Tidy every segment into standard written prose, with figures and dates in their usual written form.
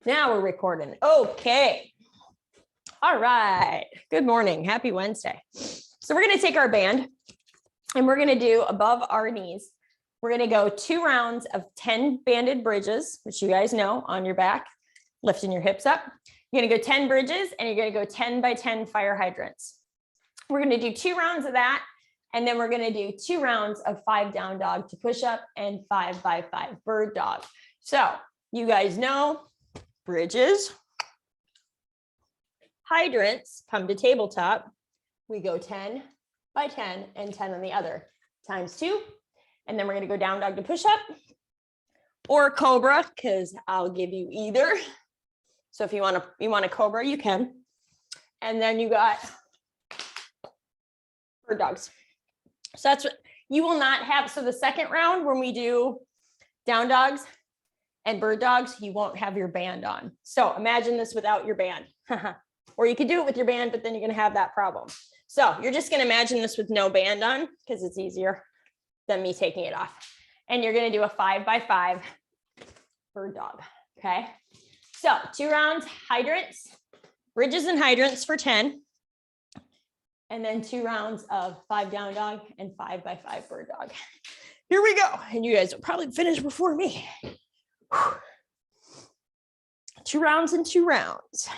Now we're recording. Okay. All right. Good morning. Happy Wednesday. So we're going to take our band and we're going to do above our knees. We're going to go 2 rounds of 10 banded bridges, which you guys know on your back, lifting your hips up. You're going to go 10 bridges and you're going to go 10 by 10 fire hydrants. We're going to do 2 rounds of that. And then we're going to do 2 rounds of 5 down dog to push up and 5 by 5 bird dog. So you guys know bridges, hydrants, come to tabletop. We go 10 by 10 and 10 on the other times 2. And then we're going to go down dog to push up or cobra, because I'll give you either. So if you want a cobra, you can. And then you got bird dogs. So that's what you will not have. So the second round, when we do down dogs and bird dogs, you won't have your band on. So imagine this without your band. Or you could do it with your band, but then you're going to have that problem. So you're just going to imagine this with no band on because it's easier than me taking it off. And you're going to do a 5 by 5 bird dog. Okay. So 2 rounds, hydrants, bridges and hydrants for 10. And then 2 rounds of 5 down dog and 5 by 5 bird dog. Here we go. And you guys will probably finish before me. 2 rounds and 2 rounds.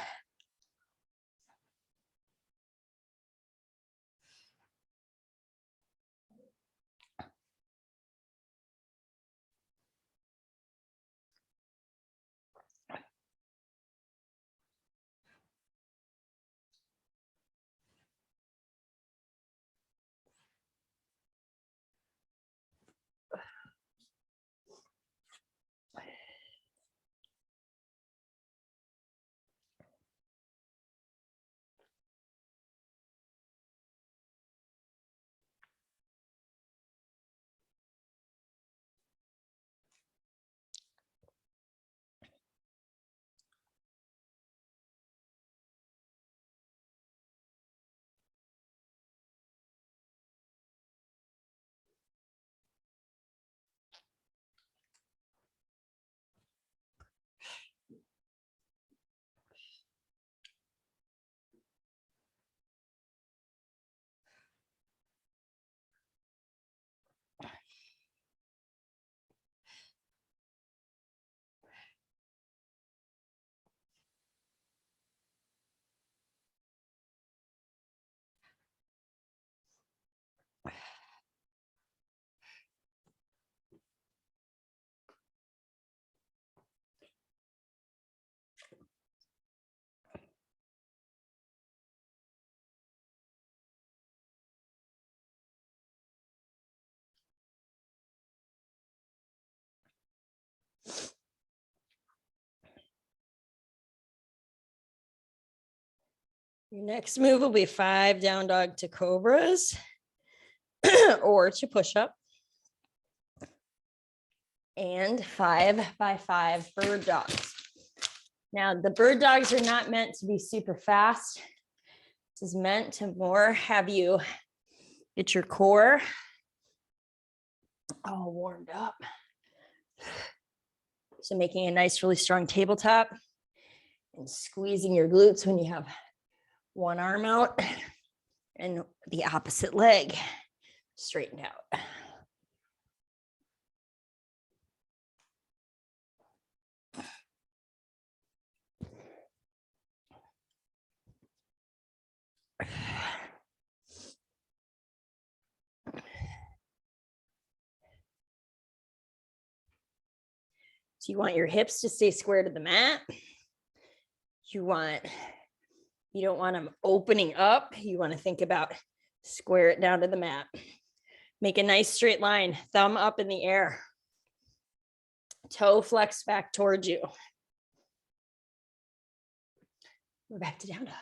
Your next move will be 5 down dog to cobras or to push up. And 5 by 5 bird dogs. Now the bird dogs are not meant to be super fast. This is meant to more have you get your core all warmed up. So making a nice, really strong tabletop and squeezing your glutes when you have one arm out and the opposite leg straightened out. So you want your hips to stay square to the mat. You don't want them opening up. You want to think about square it down to the mat. Make a nice straight line, thumb up in the air. Toe flex back towards you. We're back to down dog.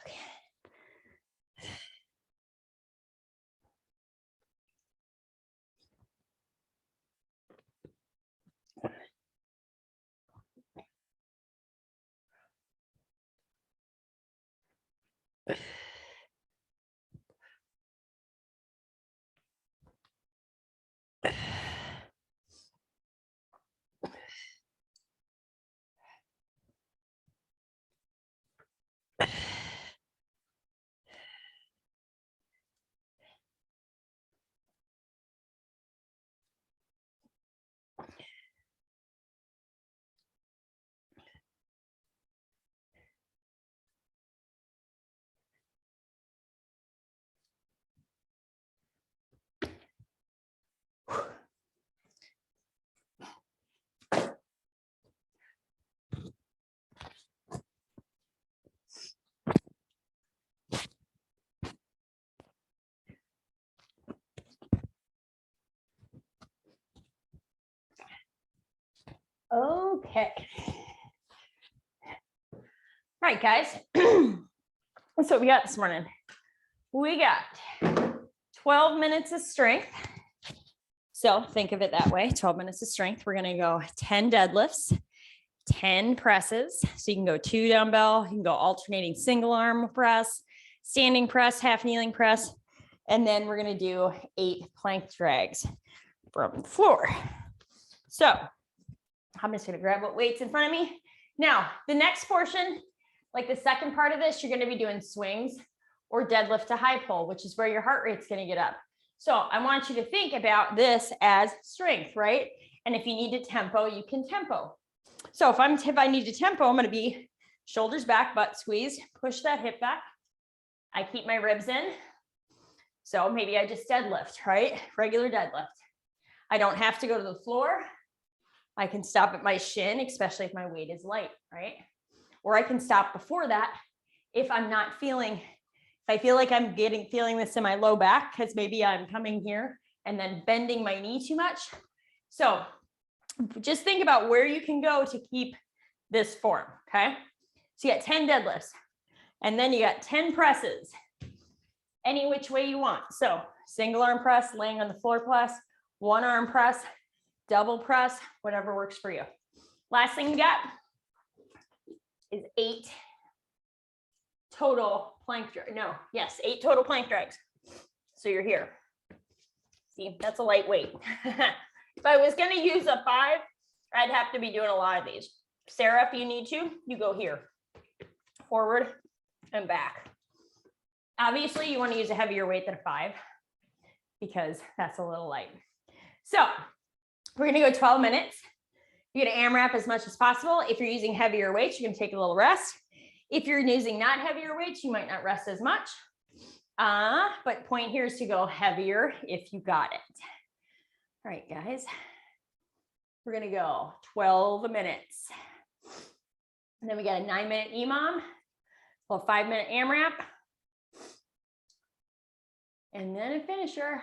Okay. All right, guys. That's what we got this morning. We got 12 minutes of strength. So think of it that way, 12 minutes of strength. We're going to go 10 deadlifts, 10 presses. So you can go 2 dumbbell, you can go alternating single arm press, standing press, half kneeling press. And then we're going to do 8 plank drags from the floor. So I'm just going to grab what weights in front of me. Now, the next portion, like the second part of this, you're going to be doing swings or deadlift to high pull, which is where your heart rate's going to get up. So I want you to think about this as strength, right? And if you need to tempo, you can tempo. So if I need to tempo, I'm going to be shoulders back, butt squeeze, push that hip back. I keep my ribs in. So maybe I just deadlift, right? Regular deadlift. I don't have to go to the floor. I can stop at my shin, especially if my weight is light, right? Or I can stop before that if I'm not feeling, if I feel like I'm feeling this in my low back, because maybe I'm coming here and then bending my knee too much. So just think about where you can go to keep this form, okay? So you got 10 deadlifts, and then you got 10 presses, any which way you want. So single arm press, laying on the floor press, one arm press, double press, whatever works for you. Last thing you got is 8 total plank drag. No, yes, 8 total plank drags. So you're here. See, that's a lightweight. If I was going to use a 5, I'd have to be doing a lot of these. Sarah, if you need to, you go here, forward and back. Obviously, you want to use a heavier weight than a 5 because that's a little light. So we're going to go 12 minutes. You're going to AMRAP as much as possible. If you're using heavier weights, you can take a little rest. If you're using not heavier weights, you might not rest as much. But point here is to go heavier if you got it. All right, guys. We're going to go 12 minutes. And then we got a 9-minute EMOM, a 5-minute AMRAP, and then a finisher.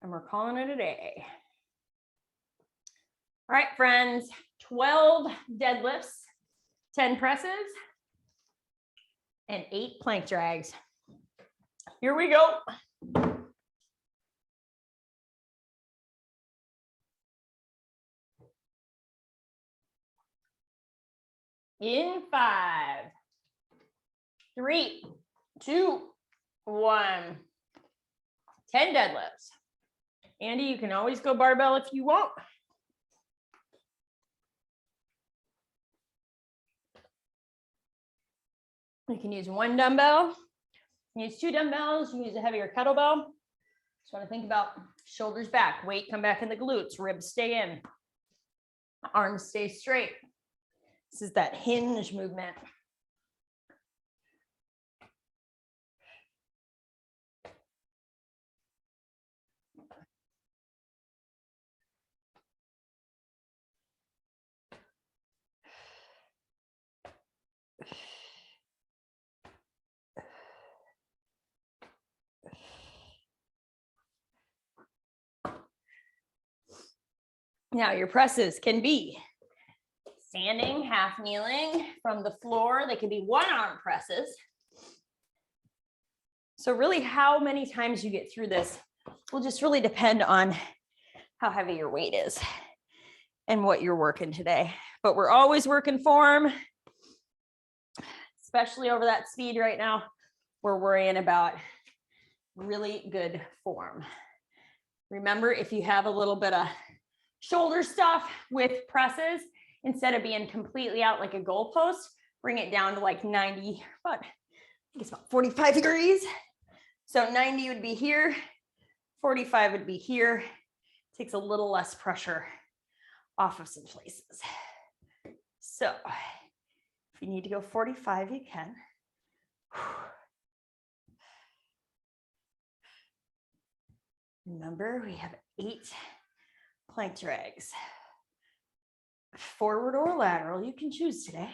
And we're calling it a day. All right, friends, 12 deadlifts, 10 presses, and 8 plank drags. Here we go. In 5, 3, 2, 1. 10 deadlifts. Andy, you can always go barbell if you want. You can use 1 dumbbell. You can use 2 dumbbells. You can use a heavier kettlebell. Just want to think about shoulders back, weight come back in the glutes, ribs stay in, arms stay straight. This is that hinge movement. Now your presses can be standing, half kneeling from the floor. They can be 1-arm presses. So really how many times you get through this will just really depend on how heavy your weight is and what you're working today. But we're always working form, especially over that speed right now. We're worrying about really good form. Remember, if you have a little bit of shoulder stuff with presses, instead of being completely out like a goalpost, bring it down to like 90, but I think it's about 45 degrees. So 90 would be here, 45 would be here. Takes a little less pressure off of some places. So if you need to go 45, you can. Remember, we have 8 plank drags. Forward or lateral, you can choose today.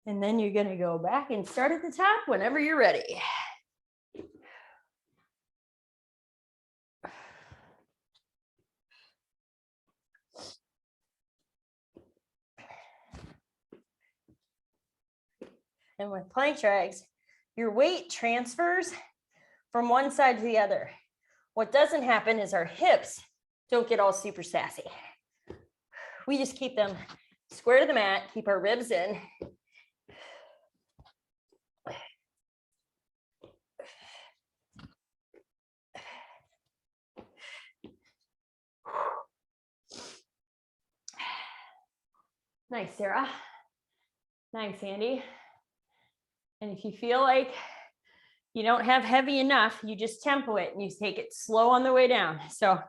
And then you're gonna go back and start at the top whenever you're ready. And with plank drags, your weight transfers from one side to the other. What doesn't happen is our hips don't get all super sassy. We just keep them square to the mat, keep our ribs in. Nice, Sarah. Nice, Andy. And if you feel like you don't have heavy enough, you just tempo it and you take it slow on the way down. So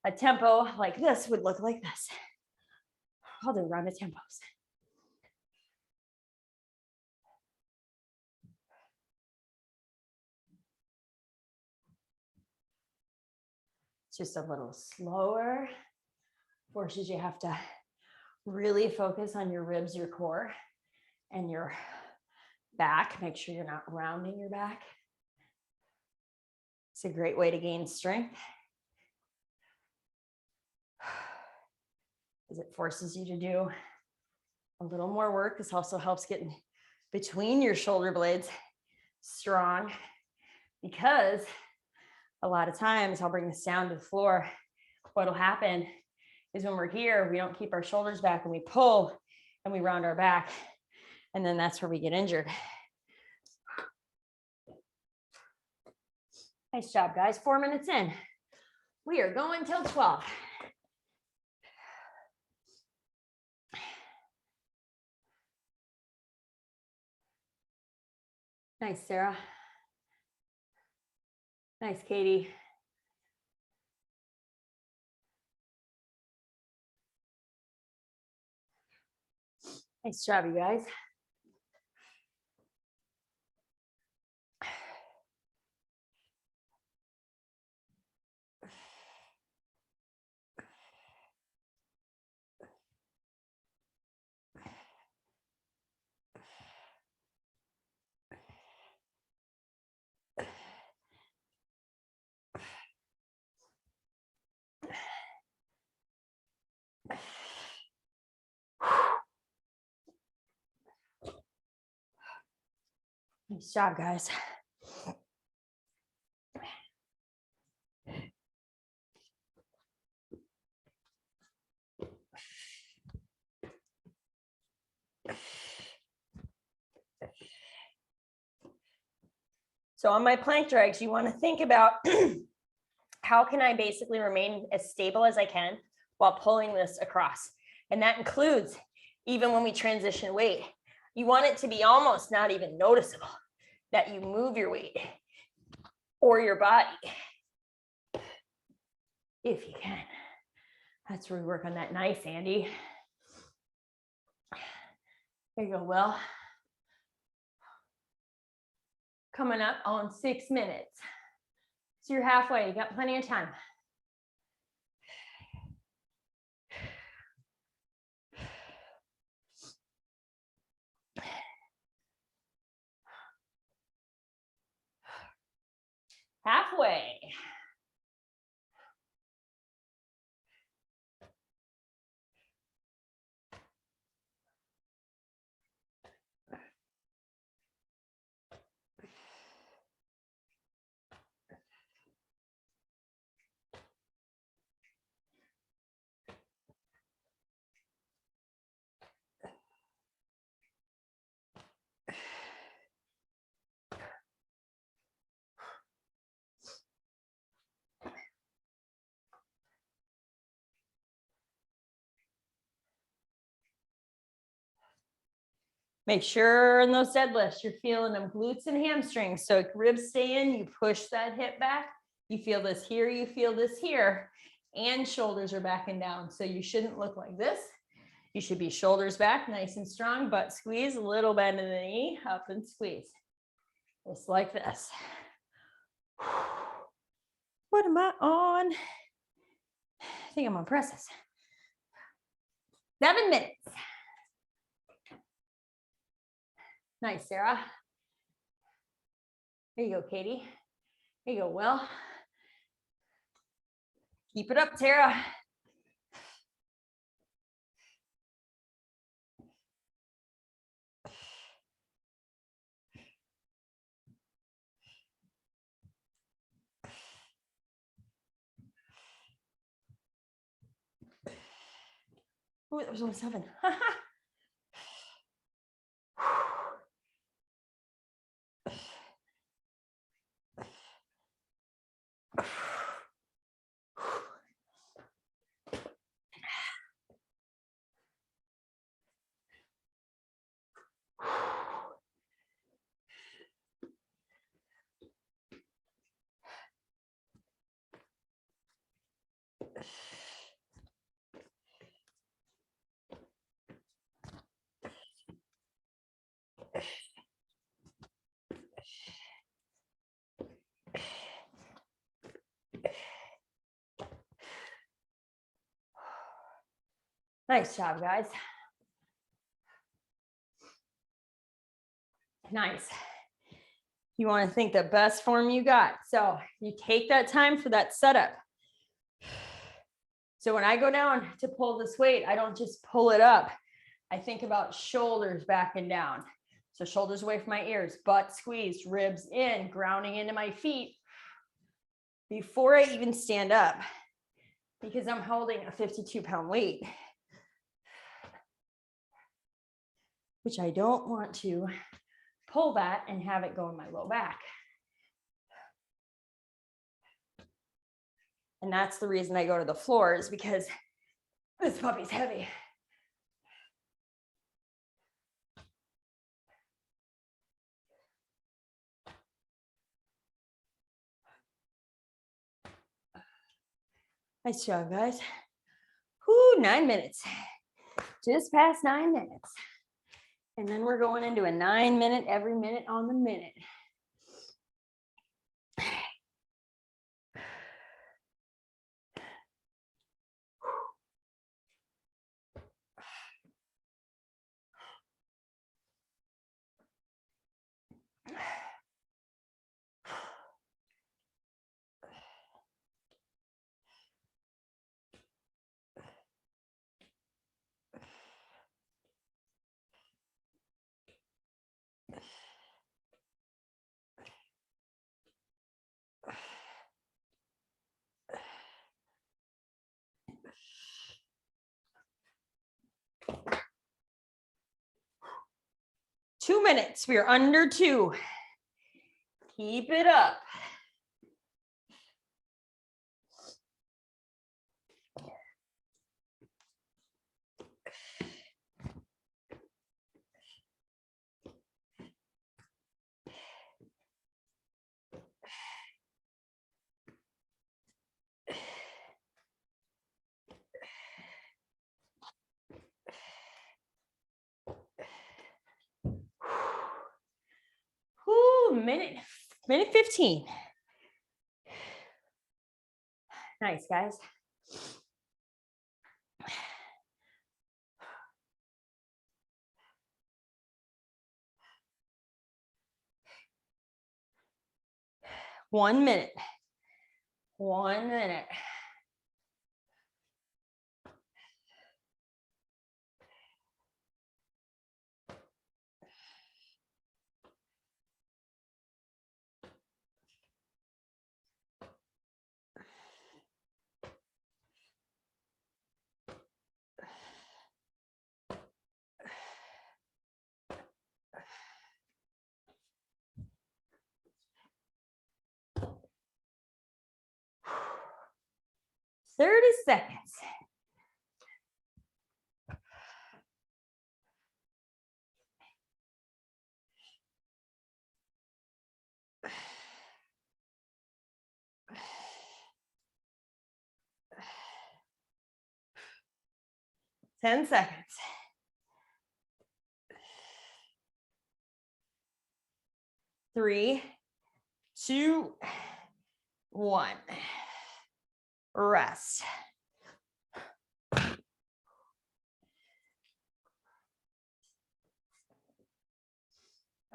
a tempo like this would look like this. I'll do a round of tempos. It's just a little slower. Forces you have to really focus on your ribs, your core, and your back. Make sure you're not rounding your back. It's a great way to gain strength, because it forces you to do a little more work. This also helps get between your shoulder blades strong, because a lot of times, I'll bring this down to the floor. What'll happen is when we're here, we don't keep our shoulders back and we pull and we round our back. And then that's where we get injured. Nice job, guys. 4 minutes in. We are going till 12. Nice, Sarah. Nice, Katie. Nice job, you guys. Nice job, guys. So on my plank drags, you want to think about how can I basically remain as stable as I can while pulling this across. And that includes even when we transition weight. You want it to be almost not even noticeable that you move your weight or your body, if you can. That's where we work on that. Nice, Andy. There you go, Will. Coming up on 6 minutes. So you're halfway, you got plenty of time. Halfway. Make sure in those deadlifts, you're feeling them glutes and hamstrings. So ribs stay in, you push that hip back. You feel this here, you feel this here, and shoulders are back and down. So you shouldn't look like this. You should be shoulders back, nice and strong, butt squeeze, a little bend in the knee, up and squeeze. Just like this. What am I on? I think I'm on presses. 7 minutes. Nice, Sarah. There you go, Katie. There you go, Will. Keep it up, Tara. Oh, that was only 7. Nice job, guys. Nice. You want to think the best form you got. So you take that time for that setup. So when I go down to pull this weight, I don't just pull it up. I think about shoulders back and down. So shoulders away from my ears, butt squeezed, ribs in, grounding into my feet before I even stand up, because I'm holding a 52-pound weight, which I don't want to pull that and have it go in my low back. And that's the reason I go to the floor, is because this puppy's heavy. Nice job, guys. Whoo, 9 minutes. Just past 9 minutes. And then we're going into a 9-minute, every minute on the minute. Two minutes. We are under 2. Keep it up. Whoo, minute 15. Nice, guys. One minute. 1 minute. Thirty seconds. Ten seconds. 3, 2, 1. Rest.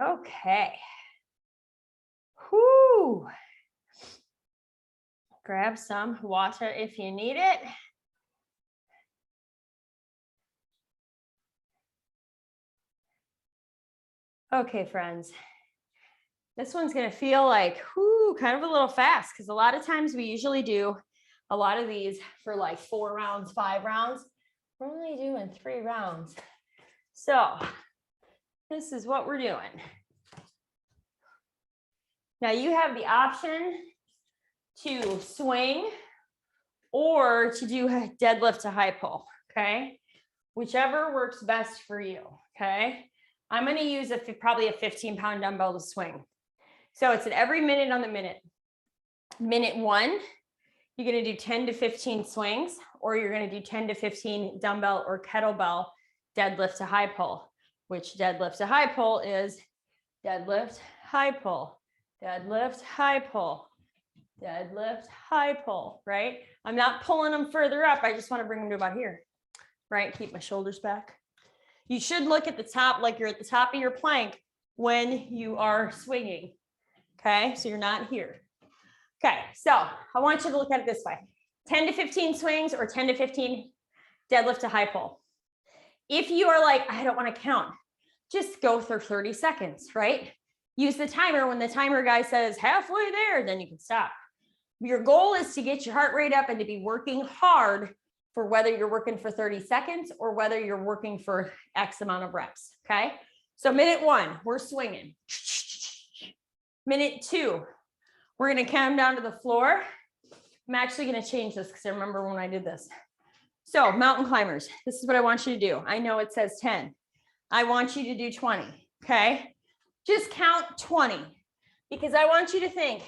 Okay. Whoo. Grab some water if you need it. Okay, friends. This one's going to feel like, whoo, kind of a little fast because a lot of times we usually do a lot of these for like 4 rounds, 5 rounds. We're only doing 3 rounds. So this is what we're doing. Now you have the option to swing or to do a deadlift to high pull, okay? Whichever works best for you, okay? I'm going to use probably a 15-pound dumbbell to swing. So it's at every minute on the minute. Minute 1, you're going to do 10 to 15 swings, or you're going to do 10 to 15 dumbbell or kettlebell deadlift to high pull, which deadlift to high pull is deadlift, high pull, deadlift, high pull, deadlift, high pull, right? I'm not pulling them further up. I just want to bring them to about here, right? Keep my shoulders back. You should look at the top like you're at the top of your plank when you are swinging. Okay, so you're not here. Okay, so I want you to look at it this way. 10 to 15 swings or 10 to 15 deadlift to high pull. If you are like, I don't want to count, just go for 30 seconds, right? Use the timer. When the timer guy says halfway there, then you can stop. Your goal is to get your heart rate up and to be working hard for whether you're working for 30 seconds or whether you're working for X amount of reps, okay? So minute 1, we're swinging. Minute 2, we're going to count down to the floor. I'm actually going to change this because I remember when I did this. So mountain climbers, this is what I want you to do. I know it says 10. I want you to do 20, okay? Just count 20 because I want you to think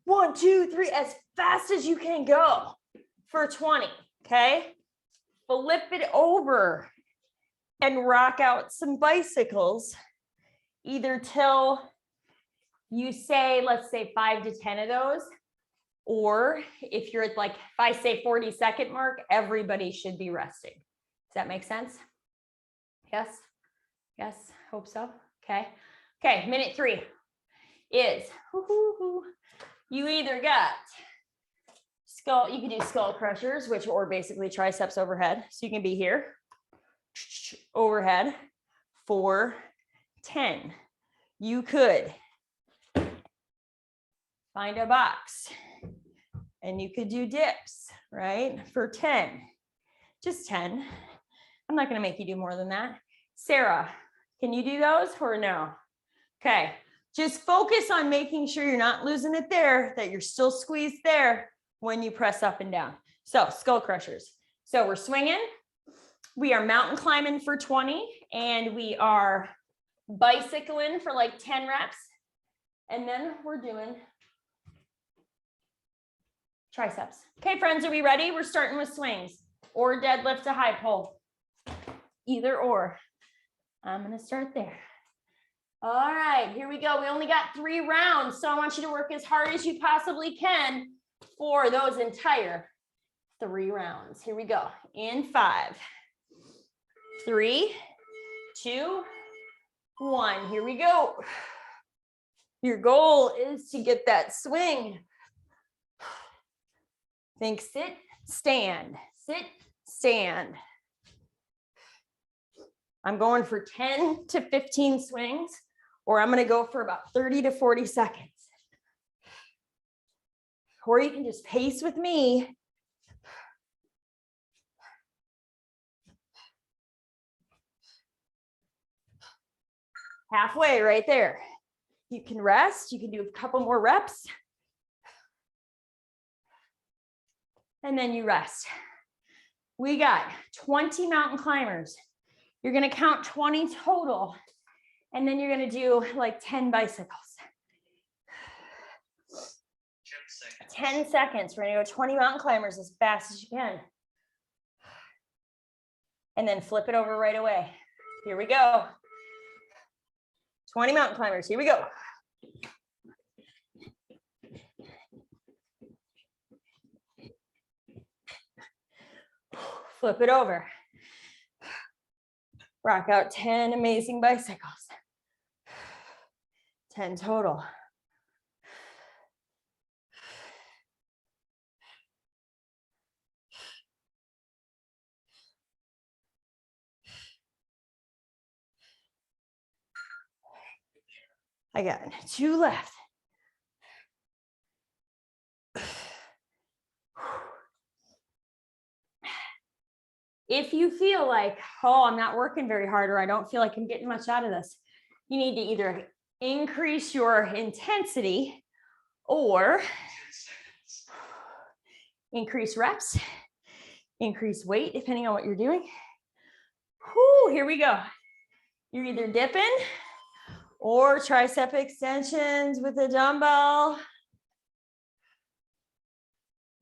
1, 2, 3, as fast as you can go for 20, okay? Flip it over and rock out some bicycles, either till you say, let's say 5 to 10 of those, or if you're at like, if I say 40-second mark, everybody should be resting. Does that make sense? Yes? Yes, hope so. Okay. Okay, minute 3 is, you either got skull, you can do skull crushers, which or basically triceps overhead. So you can be here, overhead, 4, 10. You could find a box and you could do dips, right? For 10, just 10. I'm not going to make you do more than that. Sarah, can you do those or no? Okay, just focus on making sure you're not losing it there, that you're still squeezed there when you press up and down. So skull crushers. So we're swinging, we are mountain climbing for 20, and we are bicycling for like 10 reps. And then we're doing triceps. Okay, friends, are we ready? We're starting with swings or deadlift to high pull. Either or. I'm going to start there. All right, here we go. We only got 3 rounds, so I want you to work as hard as you possibly can for those entire 3 rounds. Here we go. In 5, 3, 2, 1. Here we go. Your goal is to get that swing. Think sit, stand, sit, stand. I'm going for 10 to 15 swings, or I'm going to go for about 30 to 40 seconds. Or you can just pace with me. Halfway right there. You can rest. You can do a couple more reps. And then you rest. We got 20 mountain climbers. You're going to count 20 total. And then you're going to do like 10 bicycles. 10 seconds. We're going to go 20 mountain climbers as fast as you can. And then flip it over right away. Here we go. 20 mountain climbers. Here we go. Flip it over. Rock out 10 amazing bicycles. 10 total. I got 2 left. If you feel like, oh, I'm not working very hard, or I don't feel like I'm getting much out of this, you need to either increase your intensity or increase reps, increase weight, depending on what you're doing. Whew, here we go. You're either dipping or tricep extensions with a dumbbell.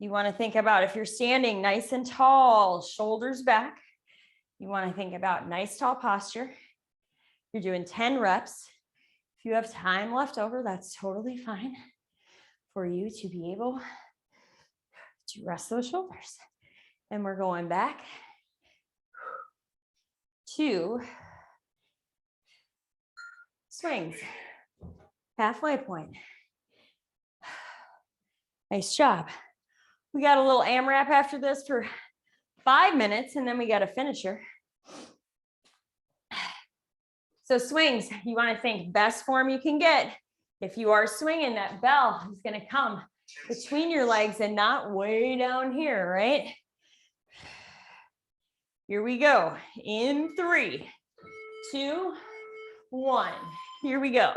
You want to think about, if you're standing nice and tall, shoulders back, you want to think about nice tall posture. You're doing 10 reps. If you have time left over, that's totally fine for you to be able to rest those shoulders. And we're going back to swings. Halfway point. Nice job. We got a little AMRAP after this for 5 minutes, and then we got a finisher. So swings, you want to think best form you can get. If you are swinging, that bell is going to come between your legs and not way down here, right? Here we go. In 3, 2, 1. Here we go.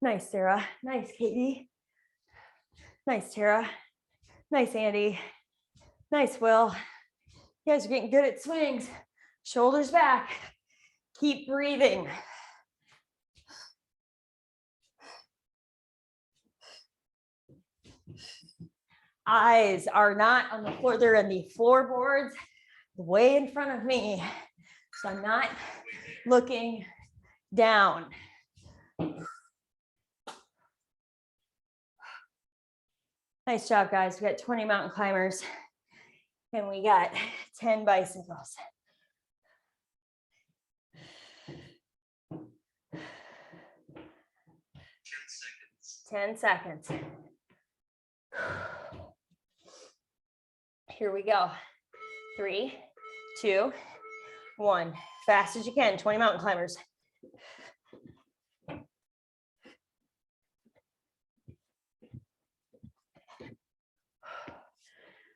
Nice, Sarah. Nice, Katie. Nice, Tara. Nice, Andy. Nice, Will. You guys are getting good at swings. Shoulders back. Keep breathing. Eyes are not on the floor. They're in the floorboards way in front of me. So I'm not looking down. Nice job, guys. We got 20 mountain climbers and we got 10 bicycles. Ten seconds. Here we go. 3, 2, 1. Fast as you can. 20 mountain climbers.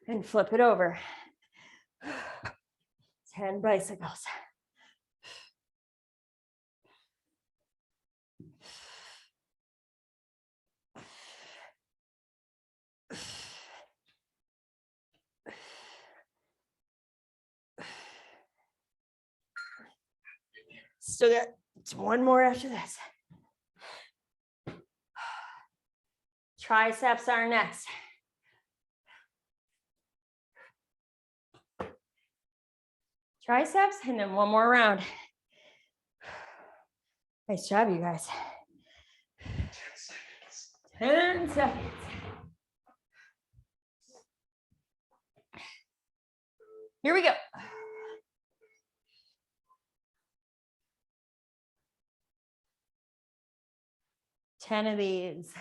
And flip it over. 10 bicycles. Still got one more after this. Triceps are next. Triceps, and then one more round. Nice job, you guys. 10 seconds. Here we go. 10 of these.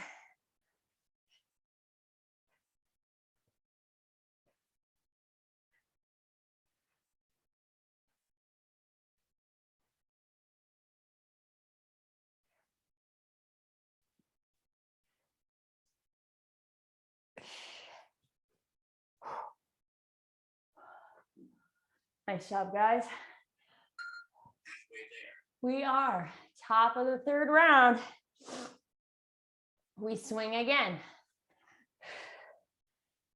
Nice job, guys. We are top of the 3rd round. We swing again.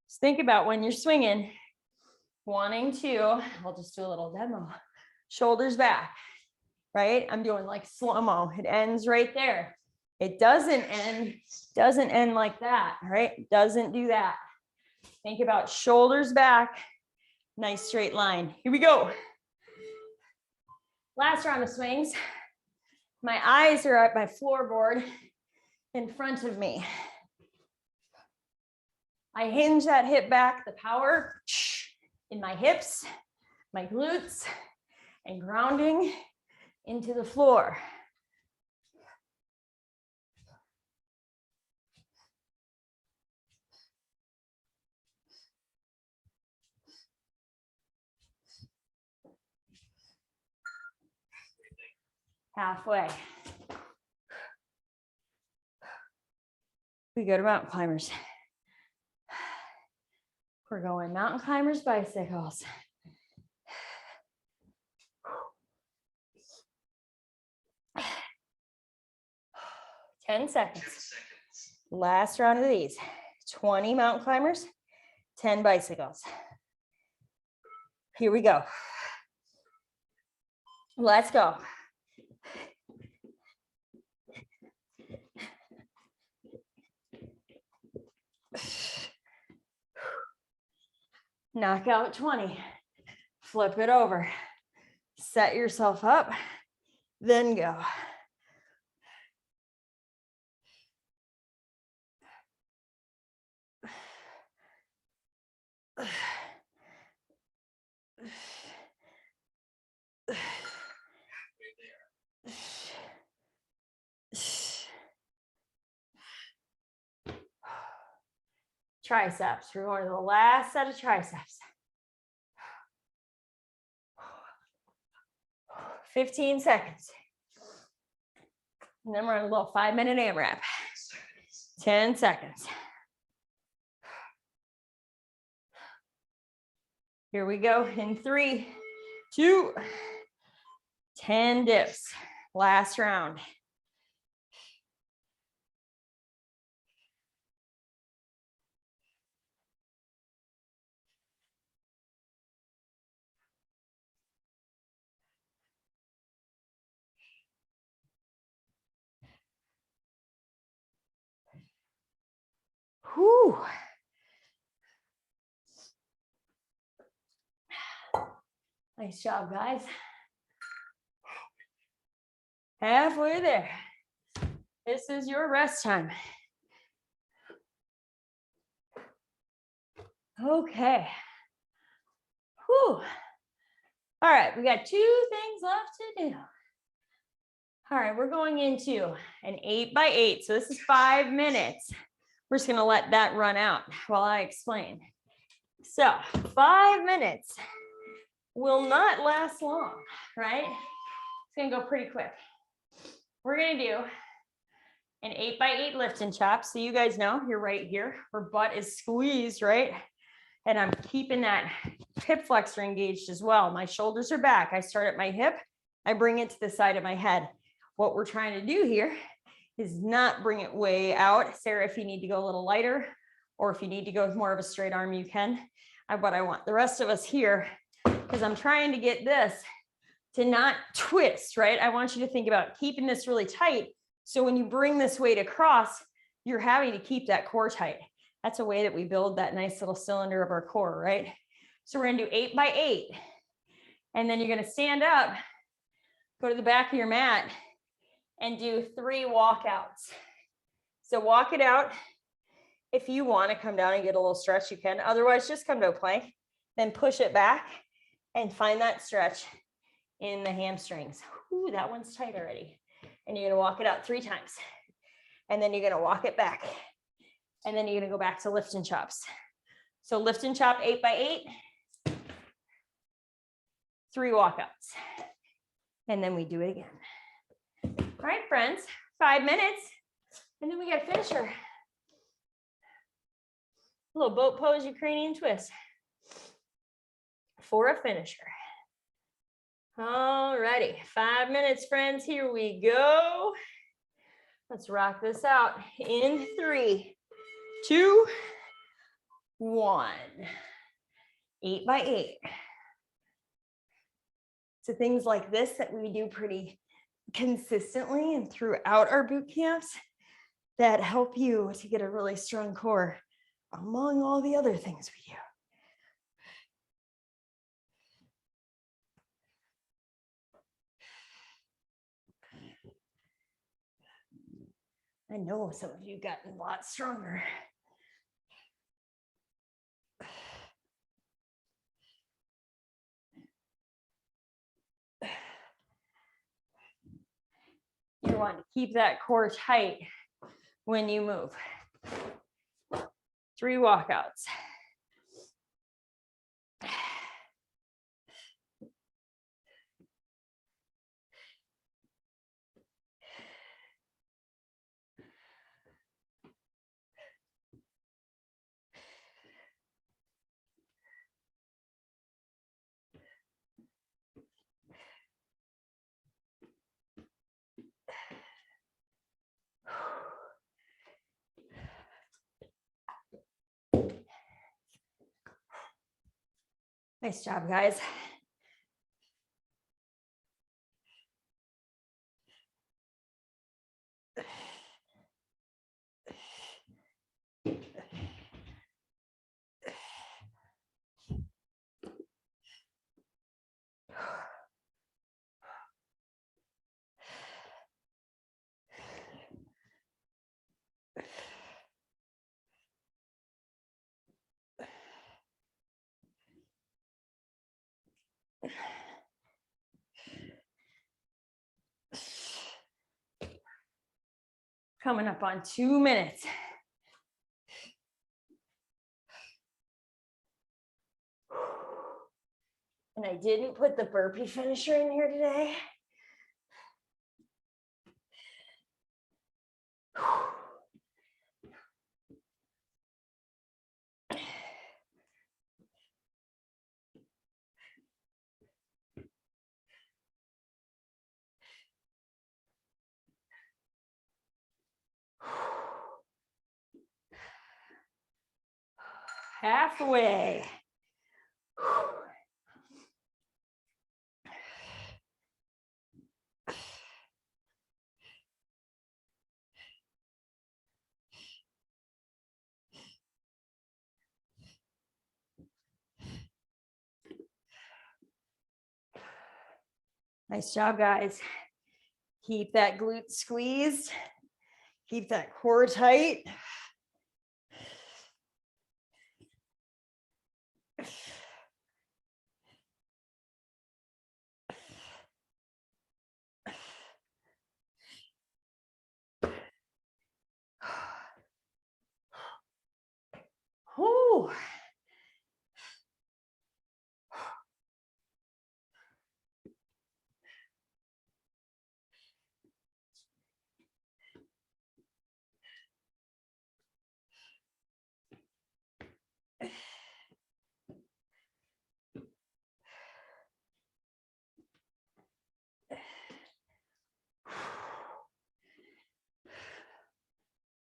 Just think about when you're swinging, wanting to, I'll just do a little demo. Shoulders back, right? I'm doing like slow-mo. It ends right there. It doesn't end like that, right? Doesn't do that. Think about shoulders back. Nice straight line. Here we go. Last round of swings. My eyes are at my floorboard in front of me. I hinge that hip back, the power in my hips, my glutes, and grounding into the floor. Halfway. We go to mountain climbers. We're going mountain climbers, bicycles. 10 seconds. Last round of these. 20 mountain climbers, 10 bicycles. Here we go. Let's go. Knock out 20. Flip it over. Set yourself up, then go. Triceps. We're going to the last set of triceps. 15 seconds. And then we're on a little 5-minute AMRAP. 10 seconds. Here we go in 3, 2, 10 dips. Last round. Whew. Nice job, guys. Halfway there. This is your rest time. Okay. Whew. All right, we got 2 things left to do. All right, we're going into an 8x8. So this is 5 minutes. We're just gonna let that run out while I explain. So 5 minutes will not last long, right? It's gonna go pretty quick. We're gonna do an 8x8 lift and chop. So you guys know you're right here where butt is squeezed, right? And I'm keeping that hip flexor engaged as well. My shoulders are back. I start at my hip. I bring it to the side of my head. What we're trying to do here is not bring it way out. Sarah, if you need to go a little lighter, or if you need to go with more of a straight arm, you can. But I want the rest of us here, because I'm trying to get this to not twist, right? I want you to think about keeping this really tight. So when you bring this weight across, you're having to keep that core tight. That's a way that we build that nice little cylinder of our core, right? So we're gonna do 8x8. And then you're gonna stand up, go to the back of your mat, and do 3 walkouts. So walk it out. If you want to come down and get a little stretch, you can. Otherwise, just come to a plank, then push it back and find that stretch in the hamstrings. Ooh, that one's tight already. And you're going to walk it out 3 times. And then you're going to walk it back. And then you're going to go back to lift and chops. So lift and chop 8x8, 3 walkouts. And then we do it again. All right, friends, 5 minutes, and then we got a finisher. A little boat pose, Ukrainian twist for a finisher. All righty, 5 minutes, friends. Here we go. Let's rock this out in 3, 2, 1. 8x8. So things like this that we do pretty consistently and throughout our boot camps that help you to get a really strong core among all the other things we do. I know some of you gotten a lot stronger. You want to keep that core tight when you move. 3 walkouts. Nice job, guys. Coming up on 2 minutes. And I didn't put the burpee finisher in here today. Halfway. Nice job, guys. Keep that glute squeezed. Keep that core tight. Ooh.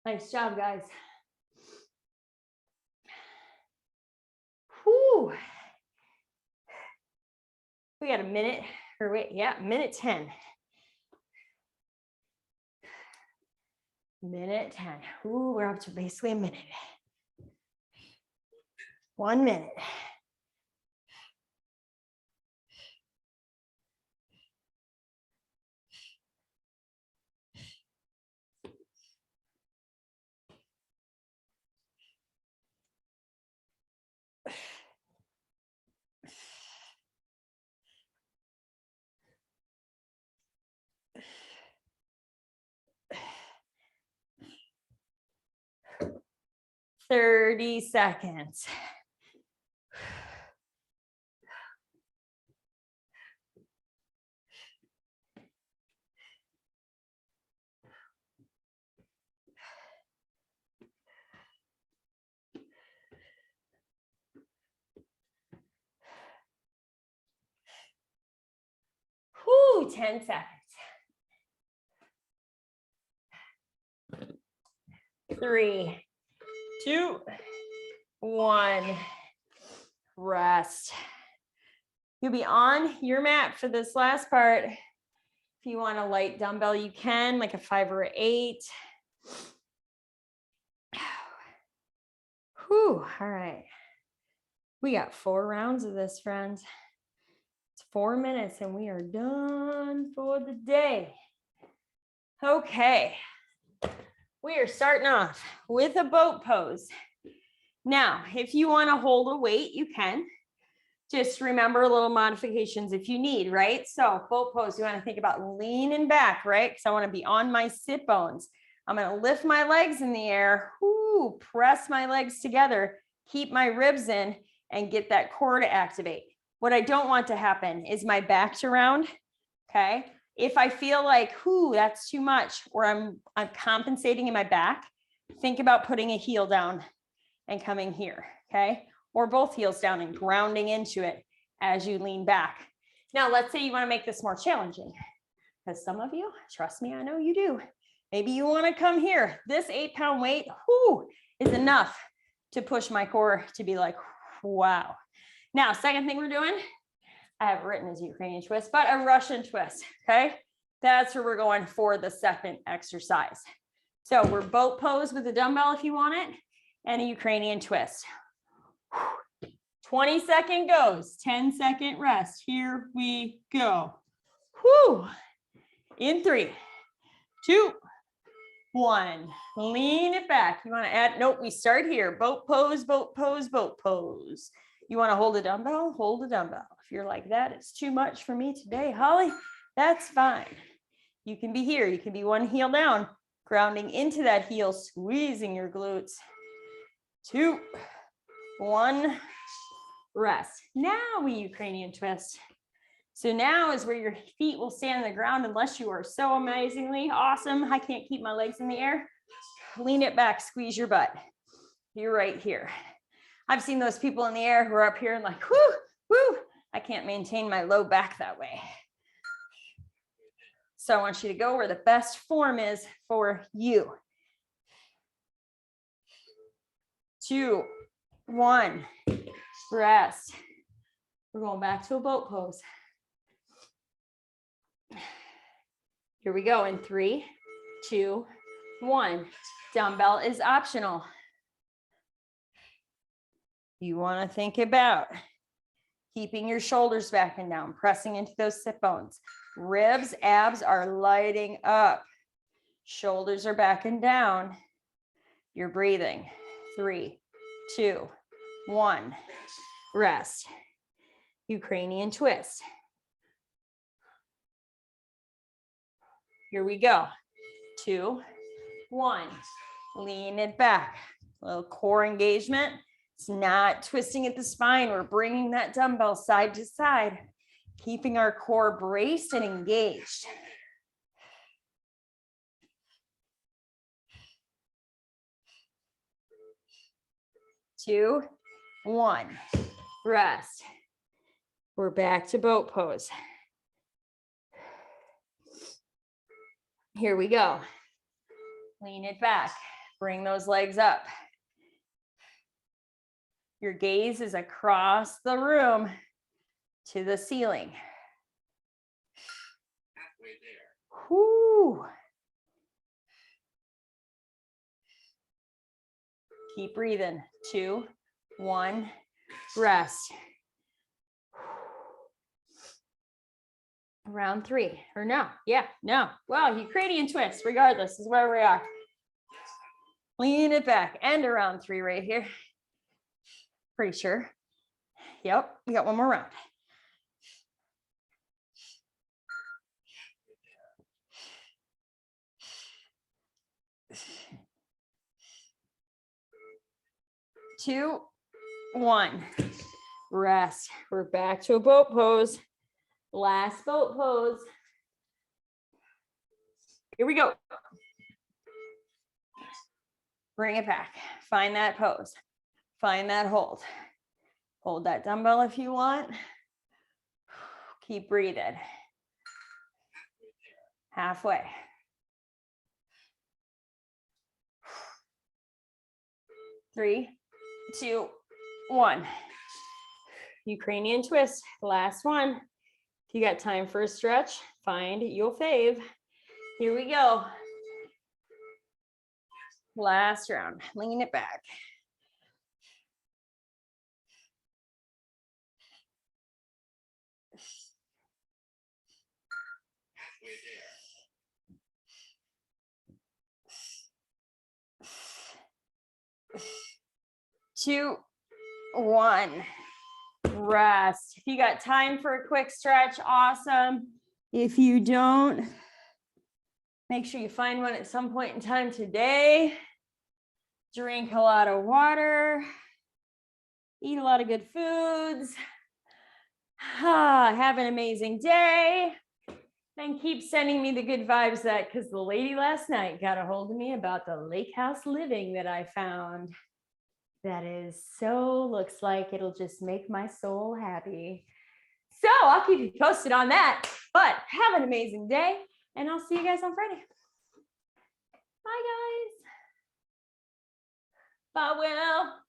Nice job, guys. Whew. We got a minute, or wait, yeah, minute 10. Minute 10. Ooh, we're up to basically a minute. 1 minute. Thirty seconds. Whoo, 10 seconds. 3, 2, 1. Rest. You'll be on your mat for this last part. If you want a light dumbbell, you can, like a 5 or 8. Whew, all right. We got 4 rounds of this, friends. It's 4 minutes and we are done for the day. Okay. We are starting off with a boat pose. Now, if you want to hold a weight, you can. just remember little modifications if you need, right? So boat pose, you want to think about leaning back, right? Because I want to be on my sit bones. I'm going to lift my legs in the air, whoo, press my legs together, keep my ribs in, and get that core to activate. What I don't want to happen is my back's around, okay? If I feel like, whoo, that's too much, or I'm compensating in my back, think about putting a heel down and coming here, okay? Or both heels down and grounding into it as you lean back. Now, let's say you want to make this more challenging, because some of you, trust me, I know you do. Maybe you want to come here. This 8-pound weight, whoo, is enough to push my core to be like, wow. Now, second thing we're doing, I have it written as Ukrainian twist, but a Russian twist, okay? That's where we're going for the second exercise. So we're boat pose with a dumbbell if you want it, and a Ukrainian twist. 20-second goes, 10-second rest. Here we go. Whoo. In 3, 2, 1. Lean it back. You want to add, nope, we start here. Boat pose, boat pose, boat pose. You want to hold a dumbbell? Hold a dumbbell. If you're like that, it's too much for me today, Holly, that's fine. You can be here. You can be one heel down, grounding into that heel, squeezing your glutes. 2, 1, rest. Now we Ukrainian twist. So now is where your feet will stay on the ground unless you are so amazingly awesome. I can't keep my legs in the air. Lean it back, squeeze your butt. You're right here. I've seen those people in the air who are up here and like, whoo, whoo. I can't maintain my low back that way. So I want you to go where the best form is for you. 2, 1, rest. We're going back to a boat pose. Here we go in 3, 2, 1. Dumbbell is optional. You want to think about keeping your shoulders back and down, pressing into those sit bones. Ribs, abs are lighting up. Shoulders are back and down. You're breathing. 3, 2, 1. Rest. Ukrainian twist. Here we go. 2, 1. Lean it back. A little core engagement. It's not twisting at the spine. We're bringing that dumbbell side to side, keeping our core braced and engaged. 2, 1. Rest. We're back to boat pose. Here we go. Lean it back. Bring those legs up. Your gaze is across the room to the ceiling. Halfway there. Whoo. Keep breathing. 2, 1, rest. Round 3, or no, yeah, no. Well, Ukrainian twist, regardless, is where we are. Lean it back, and a round 3 right here. Pretty sure. Yep, we got one more round. Two, 1, rest. We're back to a boat pose. Last boat pose. Here we go. Bring it back. Find that pose. Find that hold. Hold that dumbbell if you want. Keep breathing. Halfway. Three, 2, 1. Ukrainian twist. Last one. If you got time for a stretch, find your fave. Here we go. Last round. Lean it back. Two, 1. rest. If you got time for a quick stretch, awesome. If you don't, make sure you find one at some point in time today. Drink a lot of water. Eat a lot of good foods. Have an amazing day. And keep sending me the good vibes because the lady last night got a hold of me about the lake house living that I found. That is looks like it'll just make my soul happy. So I'll keep you posted on that, but have an amazing day and I'll see you guys on Friday. Bye guys. Bye, Will.